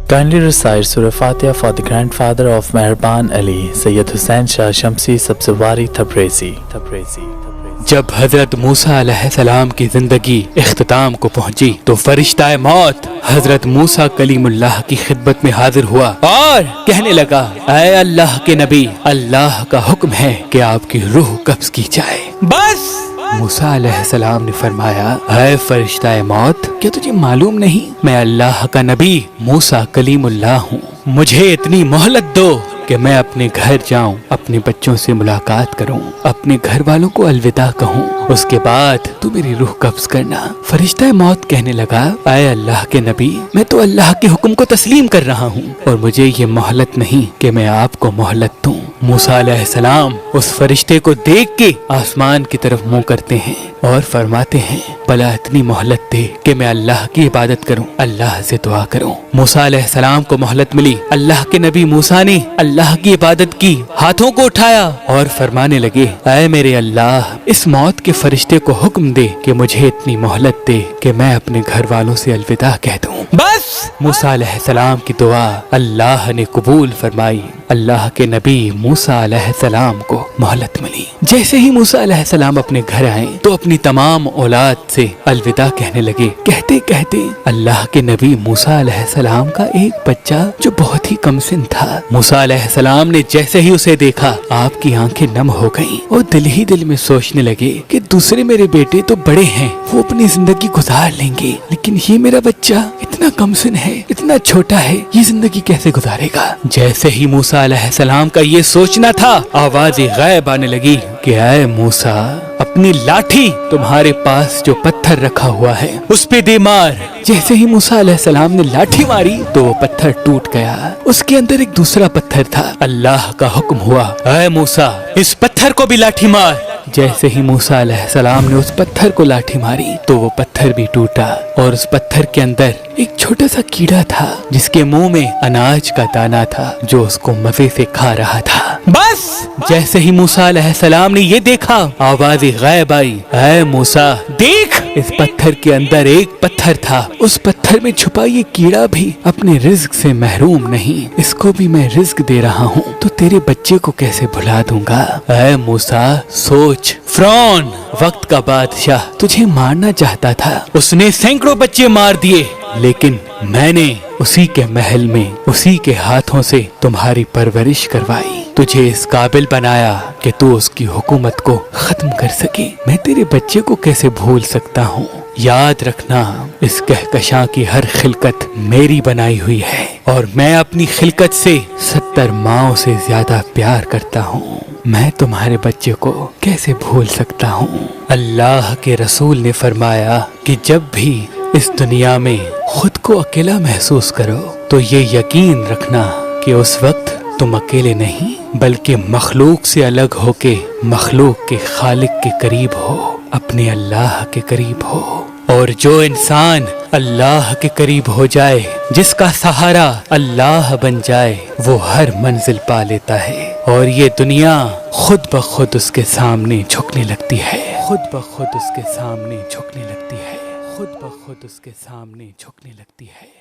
Kindly recite Surah Fatiha for the grandfather of Meherban Ali, Sayyid Hussain Shah Shamsi Sabzawari Tabrizi. جب حضرت موسیٰ علیہ السلام کی زندگی اختتام کو پہنچی تو فرشتہ موت حضرت موسیٰ کلیم اللہ کی خدمت میں حاضر ہوا اور کہنے لگا، اے اللہ کے نبی، اللہ کا حکم ہے کہ آپ کی روح قبض کی جائے۔ بس موسیٰ علیہ السلام نے فرمایا، اے فرشتہ موت، کیا تجھے معلوم نہیں میں اللہ کا نبی موسیٰ کلیم اللہ ہوں؟ مجھے اتنی مہلت دو کہ میں اپنے گھر جاؤں، اپنے بچوں سے ملاقات کروں، اپنے گھر والوں کو الوداع کہوں، اس کے بعد تو میری روح قبض کرنا۔ فرشتہ موت کہنے لگا، اے اللہ کے نبی، میں تو اللہ کے حکم کو تسلیم کر رہا ہوں اور مجھے یہ مہلت نہیں کہ میں آپ کو مہلت دوں۔ موسیٰ علیہ السلام اس فرشتے کو دیکھ کے آسمان کی طرف منہ کرتے ہیں اور فرماتے ہیں، بلا اتنی مہلت دے کہ میں اللہ کی عبادت کروں، اللہ سے دعا کروں۔ موسیٰ علیہ السلام کو مہلت ملی۔ اللہ کے نبی موسیٰ نے اللہ کی عبادت کی، ہاتھوں کو اٹھایا اور فرمانے لگے، اے میرے اللہ، اس موت کے فرشتے کو حکم دے کہ مجھے اتنی مہلت دے کہ میں اپنے گھر والوں سے الوداع کہہ دوں۔ بس موسیٰ علیہ السلام کی دعا اللہ نے قبول فرمائی۔ اللہ کے نبی موسیٰ علیہ السلام کو مہلت ملی۔ جیسے ہی موسیٰ علیہ السلام اپنے گھر آئے تو اپنی تمام اولاد سے الوداع کہنے لگے۔ کہتے کہتے اللہ کے نبی موسیٰ علیہ السلام کا ایک بچہ جو بہت ہی کم سن تھا، موسیٰ علیہ السلام نے جیسے ہی اسے دیکھا آپ کی آنکھیں نم ہو گئیں اور دل ہی دل میں سوچنے لگے کہ دوسرے میرے بیٹے تو بڑے ہیں، وہ اپنی زندگی گزار لیں گے، لیکن یہ میرا بچہ اتنا کم سن ہے، اتنا چھوٹا ہے، یہ زندگی کیسے گزارے گا؟ جیسے ہی موسیٰ علیہ السلام کا یہ سوچنا تھا، آواز غیب آنے لگی کہ اے موسیٰ، اپنی لاٹھی تمہارے پاس جو پتھر رکھا ہوا ہے اس پہ دے مار۔ جیسے ہی موسیٰ علیہ السلام نے لاٹھی ماری تو وہ پتھر ٹوٹ گیا، اس کے اندر ایک دوسرا پتھر تھا۔ اللہ کا حکم ہوا، اے موسیٰ، اس پتھر کو بھی لاٹھی مار۔ جیسے ہی موسیٰ علیہ السلام نے اس پتھر کو لاٹھی ماری تو وہ پتھر بھی ٹوٹا اور اس پتھر کے اندر ایک چھوٹا سا کیڑا تھا جس کے منہ میں اناج کا دانہ تھا جو اس کو مزے سے کھا رہا تھا۔ بس جیسے ہی موسیٰ علیہ السلام نے یہ دیکھا، آواز غیب آئی، اے موسیٰ، دیکھ، اس پتھر کے اندر ایک پتھر تھا، اس پتھر میں چھپا یہ کیڑا بھی اپنے رزق سے محروم نہیں، اس کو بھی میں رزق دے رہا ہوں، تو تیرے بچے کو کیسے بھلا دوں گا؟ اے موسیٰ، سوچ، فرعون وقت کا بادشاہ تجھے مارنا چاہتا تھا، اس نے سینکڑوں بچے مار دیے، لیکن میں نے اسی کے محل میں اسی کے ہاتھوں سے تمہاری پرورش کروائی، تجھے اس قابل بنایا کہ تو اس کی حکومت کو ختم کر سکے۔ میں تیرے بچے کو کیسے بھول سکتا ہوں؟ یاد رکھنا، اس کہکشاں کی ہر خلقت میری بنائی ہوئی ہے اور میں اپنی خلقت سے 70 ماؤں سے زیادہ پیار کرتا ہوں، میں تمہارے بچے کو کیسے بھول سکتا ہوں؟ اللہ کے رسول نے فرمایا کہ جب بھی اس دنیا میں خود کو اکیلا محسوس کرو تو یہ یقین رکھنا کہ اس وقت تم اکیلے نہیں بلکہ مخلوق سے الگ ہو کے مخلوق کے خالق کے قریب ہو، اپنے اللہ کے قریب ہو۔ اور جو انسان اللہ کے قریب ہو جائے، جس کا سہارا اللہ بن جائے، وہ ہر منزل پا لیتا ہے اور یہ دنیا خود بخود اس کے سامنے جھکنے لگتی ہے، خود بخود اس کے سامنے جھکنے لگتی ہے، خود بخود اس کے سامنے جھکنے لگتی ہے۔